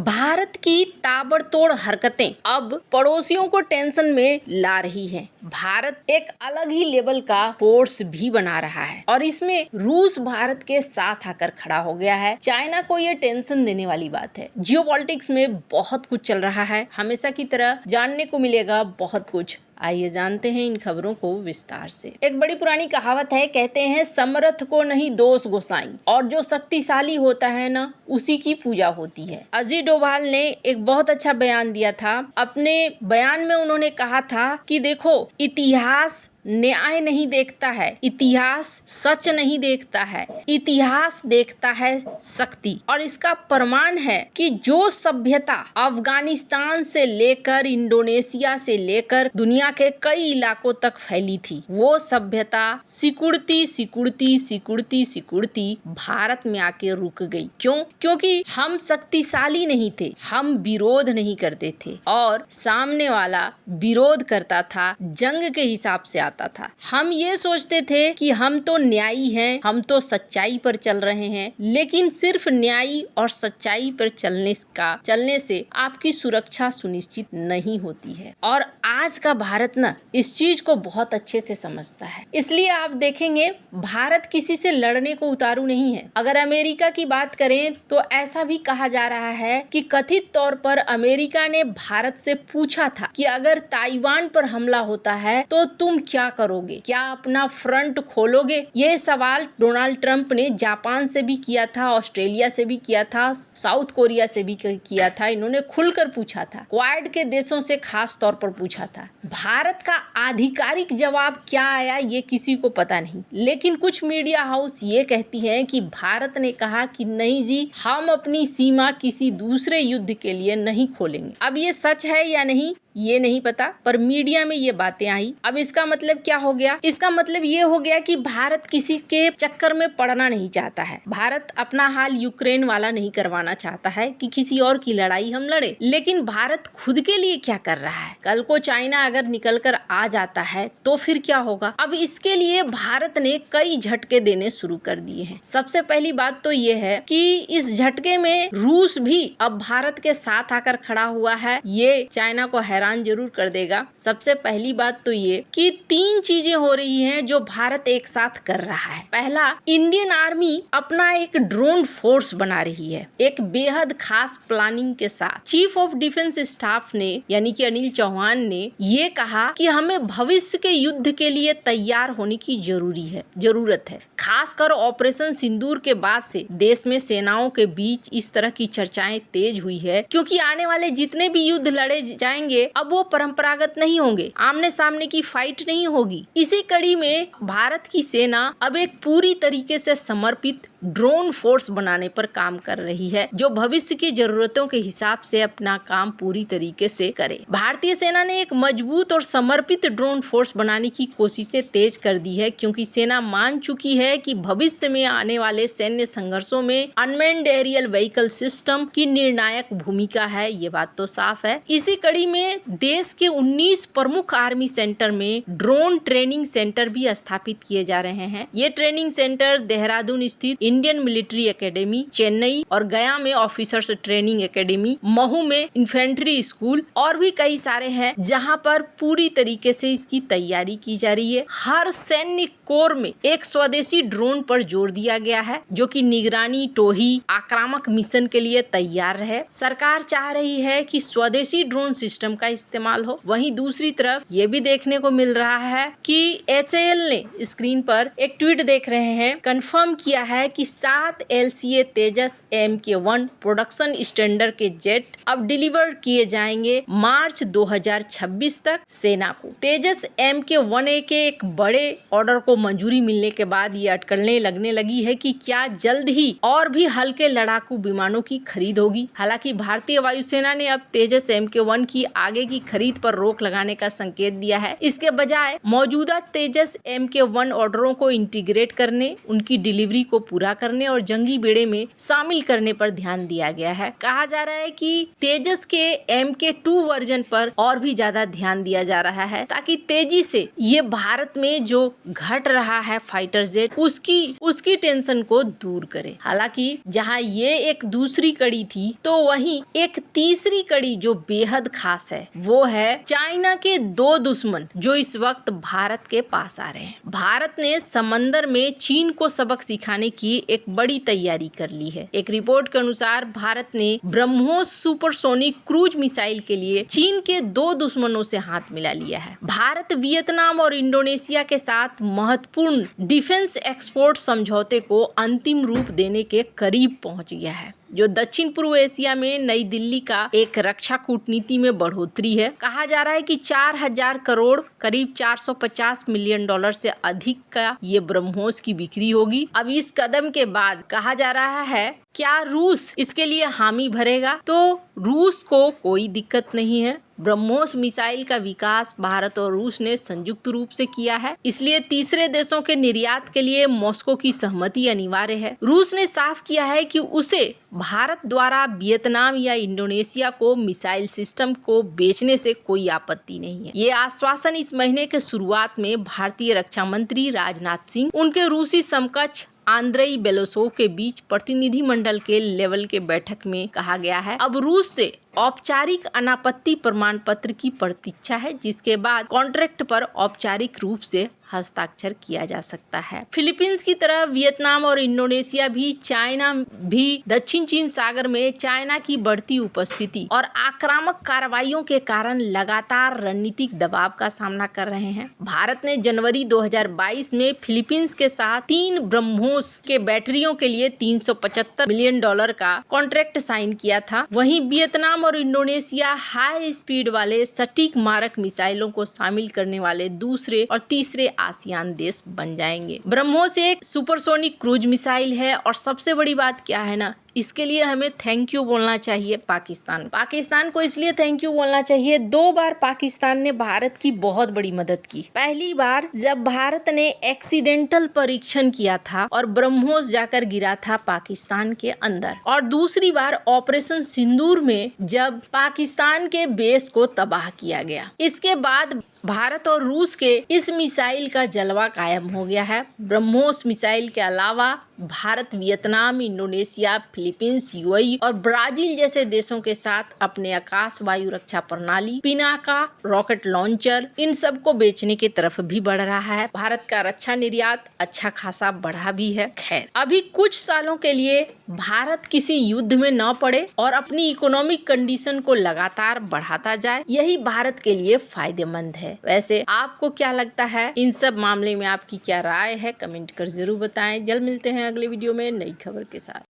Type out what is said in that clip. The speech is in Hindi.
भारत की ताबड़तोड़ हरकतें अब पड़ोसियों को टेंशन में ला रही हैं। भारत एक अलग ही लेवल का फोर्स भी बना रहा है और इसमें रूस भारत के साथ आकर खड़ा हो गया है। चाइना को ये टेंशन देने वाली बात है। जियोपॉलिटिक्स में बहुत कुछ चल रहा है, हमेशा की तरह जानने को मिलेगा बहुत कुछ। आइए जानते हैं इन खबरों को विस्तार से। एक बड़ी पुरानी कहावत है, कहते हैं समर्थ को नहीं दोष गोसाई, और जो शक्तिशाली होता है ना उसी की पूजा होती है। अजीत डोभाल ने एक बहुत अच्छा बयान दिया था। अपने बयान में उन्होंने कहा था कि देखो, इतिहास न्याय नहीं देखता है, इतिहास सच नहीं देखता है, इतिहास देखता है शक्ति। और इसका प्रमाण है कि जो सभ्यता अफगानिस्तान से लेकर इंडोनेशिया से लेकर दुनिया के कई इलाकों तक फैली थी, वो सभ्यता सिकुड़ती सिकुड़ती सिकुड़ती सिकुड़ती भारत में आके रुक गई। क्यों? क्योंकि हम शक्तिशाली नहीं थे, हम विरोध नहीं करते थे और सामने वाला विरोध करता था, जंग के हिसाब से आता था। हम ये सोचते थे कि हम तो न्यायी हैं, हम तो सच्चाई पर चल रहे हैं, लेकिन सिर्फ न्यायी और सच्चाई पर चलने से आपकी सुरक्षा सुनिश्चित नहीं होती है। और आज का भारत ना इस चीज को बहुत अच्छे से समझता है। इसलिए आप देखेंगे भारत किसी से लड़ने को उतारू नहीं है। अगर अमेरिका की बात करें तो ऐसा भी कहा जा रहा है कि कथित तौर पर अमेरिका ने भारत से पूछा था कि अगर ताइवान पर हमला होता है तो तुम क्या करोगे, क्या अपना फ्रंट खोलोगे? ये सवाल डोनाल्ड ट्रंप ने जापान से भी किया था, ऑस्ट्रेलिया से भी किया था, साउथ कोरिया से भी किया था। इन्होंने खुलकर पूछा था, क्वाड के देशों से खास तौर पर पूछा था। भारत का आधिकारिक जवाब क्या आया ये किसी को पता नहीं, लेकिन कुछ मीडिया हाउस ये कहती हैं कि भारत ने कहा कि नहीं जी, हम अपनी सीमा किसी दूसरे युद्ध के लिए नहीं खोलेंगे। अब ये सच है या नहीं ये नहीं पता, पर मीडिया में ये बातें आई। अब इसका मतलब क्या हो गया? इसका मतलब ये हो गया कि भारत किसी के चक्कर में पड़ना नहीं चाहता है। भारत अपना हाल यूक्रेन वाला नहीं करवाना चाहता है कि किसी और की लड़ाई हम लड़े। लेकिन भारत खुद के लिए क्या कर रहा है? कल को चाइना अगर निकल कर आ जाता है तो फिर क्या होगा? अब इसके लिए भारत ने कई झटके देने शुरू कर दिए हैं। सबसे पहली बात तो ये है कि इस झटके में रूस भी अब भारत के साथ आकर खड़ा हुआ है। ये चाइना को हैरान जरूर कर देगा। सबसे पहली बात तो ये कि 3 चीजें हो रही हैं जो भारत एक साथ कर रहा है। पहला, इंडियन आर्मी अपना एक ड्रोन फोर्स बना रही है, एक बेहद खास प्लानिंग के साथ। चीफ ऑफ डिफेंस स्टाफ ने यानी कि अनिल चौहान ने ये कहा कि हमें भविष्य के युद्ध के लिए तैयार होने की जरूरत है। खासकर ऑपरेशन सिंदूर के बाद से देश में सेनाओं के बीच इस तरह की चर्चाएं तेज हुई है, क्योंकि आने वाले जितने भी युद्ध लड़े जाएंगे अब वो परंपरागत नहीं होंगे, आमने सामने की फाइट नहीं होगी। इसी कड़ी में भारत की सेना अब एक पूरी तरीके से समर्पित ड्रोन फोर्स बनाने पर काम कर रही है, जो भविष्य की जरूरतों के हिसाब से अपना काम पूरी तरीके से करे। भारतीय सेना ने एक मजबूत और समर्पित ड्रोन फोर्स बनाने की कोशिशें तेज कर दी है, क्योंकि सेना मान चुकी है कि भविष्य में आने वाले सैन्य संघर्षों में अनमैन्ड एरियल व्हीकल सिस्टम की निर्णायक भूमिका है। ये बात तो साफ है। इसी कड़ी में देश के 19 प्रमुख आर्मी सेंटर में ड्रोन ट्रेनिंग सेंटर भी स्थापित किए जा रहे हैं। ये ट्रेनिंग सेंटर देहरादून स्थित इंडियन मिलिट्री एकेडमी, चेन्नई और गया में ऑफिसर्स ट्रेनिंग एकेडमी, महू में इन्फेंट्री स्कूल और भी कई सारे हैं, जहां पर पूरी तरीके से इसकी तैयारी की जा रही है। हर सैन्य कोर में एक स्वदेशी ड्रोन पर जोर दिया गया है, जो कि निगरानी, टोही, आक्रामक मिशन के लिए तैयार रहे। सरकार चाह रही है कि स्वदेशी ड्रोन सिस्टम का इस्तेमाल हो। वहीं दूसरी तरफ ये भी देखने को मिल रहा है कि HAL ने स्क्रीन पर एक ट्वीट देख रहे हैं, कंफर्म किया है कि 7 LCA तेजस MK1 प्रोडक्शन स्टैंडर्ड के जेट अब डिलीवर किए जाएंगे मार्च 2026 तक सेना को। तेजस MK1A के एक बड़े ऑर्डर को मंजूरी मिलने के बाद ये अटकलें लगने लगी है कि क्या जल्द ही और भी हल्के लड़ाकू विमानों की खरीद होगी। हालांकि भारतीय वायुसेना ने अब तेजस MK1 की आगे की खरीद पर रोक लगाने का संकेत दिया है। इसके बजाय मौजूदा तेजस MK1 ऑर्डरों को इंटीग्रेट करने, उनकी डिलीवरी को पूरा पूरा करने और जंगी बेड़े में शामिल करने पर ध्यान दिया गया है। कहा जा रहा है कि तेजस के MK2 वर्जन पर और भी ज्यादा ध्यान दिया जा रहा है ताकि तेजी से ये भारत में जो घट रहा है फाइटर जेट उसकी टेंशन को दूर करे। हालांकि जहां ये एक दूसरी कड़ी थी तो वहीं एक तीसरी कड़ी जो बेहद खास है वो है चाइना के दो दुश्मन जो इस वक्त भारत के पास आ रहे हैं। भारत ने समंदर में चीन को सबक सिखाने की एक बड़ी तैयारी कर ली है। एक रिपोर्ट के अनुसार भारत ने ब्रह्मोस सुपरसोनिक क्रूज मिसाइल के लिए चीन के दो दुश्मनों से हाथ मिला लिया है। भारत वियतनाम और इंडोनेशिया के साथ महत्वपूर्ण डिफेंस एक्सपोर्ट समझौते को अंतिम रूप देने के करीब पहुंच गया है, जो दक्षिण पूर्व एशिया में नई दिल्ली का एक रक्षा कूटनीति में बढ़ोतरी है। कहा जा रहा है कि 4000 करोड़ करीब $450 मिलियन से अधिक का ये ब्रह्मोस की बिक्री होगी। अब इस कदम के बाद कहा जा रहा है क्या रूस इसके लिए हामी भरेगा? तो रूस को कोई दिक्कत नहीं है। ब्रह्मोस मिसाइल का विकास भारत और रूस ने संयुक्त रूप से किया है, इसलिए तीसरे देशों के निर्यात के लिए मॉस्को की सहमति अनिवार्य है। रूस ने साफ किया है कि उसे भारत द्वारा वियतनाम या इंडोनेशिया को मिसाइल सिस्टम को बेचने से कोई आपत्ति नहीं है। ये आश्वासन इस महीने के शुरुआत में भारतीय रक्षा मंत्री राजनाथ सिंह उनके रूसी समकक्ष आंद्रेई बेलोसोव के बीच प्रतिनिधिमंडल के लेवल के बैठक में कहा गया है। अब रूस से औपचारिक अनापत्ति प्रमाण पत्र की प्रतीक्षा है, जिसके बाद कॉन्ट्रैक्ट पर औपचारिक रूप से हस्ताक्षर किया जा सकता है। फिलीपींस की तरह वियतनाम और इंडोनेशिया भी दक्षिण चीन सागर में चाइना की बढ़ती उपस्थिति और आक्रामक कार्रवाइयों के कारण लगातार रणनीतिक दबाव का सामना कर रहे हैं। भारत ने जनवरी 2022 में फिलीपींस के साथ 3 ब्रह्मोस के बैटरियों के लिए $375 मिलियन का कॉन्ट्रैक्ट साइन किया था। वहीं वियतनाम और इंडोनेशिया हाई स्पीड वाले सटीक मारक मिसाइलों को शामिल करने वाले दूसरे और तीसरे आसियान देश बन जाएंगे। ब्रह्मोस एक सुपरसोनिक क्रूज मिसाइल है और सबसे बड़ी बात क्या है ना, इसके लिए हमें थैंक यू बोलना चाहिए पाकिस्तान को। इसलिए थैंक यू बोलना चाहिए, 2 बार पाकिस्तान ने भारत की बहुत बड़ी मदद की। पहली बार जब भारत ने एक्सीडेंटल परीक्षण किया था और ब्रह्मोस जाकर गिरा था पाकिस्तान के अंदर, और दूसरी बार ऑपरेशन सिंदूर में जब पाकिस्तान के बेस को तबाह किया गया। इसके बाद भारत और रूस के इस मिसाइल का जलवा कायम हो गया है। ब्रह्मोस मिसाइल के अलावा Bharat Vietnam, Indonesia, Philippines, UAE और ब्राजील जैसे देशों के साथ अपने आकाश वायु रक्षा प्रणाली, पिनाका रॉकेट लॉन्चर, इन सब को बेचने की तरफ भी बढ़ रहा है। भारत का रक्षा निर्यात अच्छा खासा बढ़ा भी है। खैर, अभी कुछ सालों के लिए भारत किसी युद्ध में न पड़े और अपनी इकोनॉमिक कंडीशन को लगातार बढ़ाता जाए, यही भारत के लिए फायदेमंद है। वैसे आपको क्या लगता है, इन सब मामले में आपकी क्या राय है? कमेंट कर जरूर बताएं। जल्द मिलते हैं अगले वीडियो में नई खबर के साथ।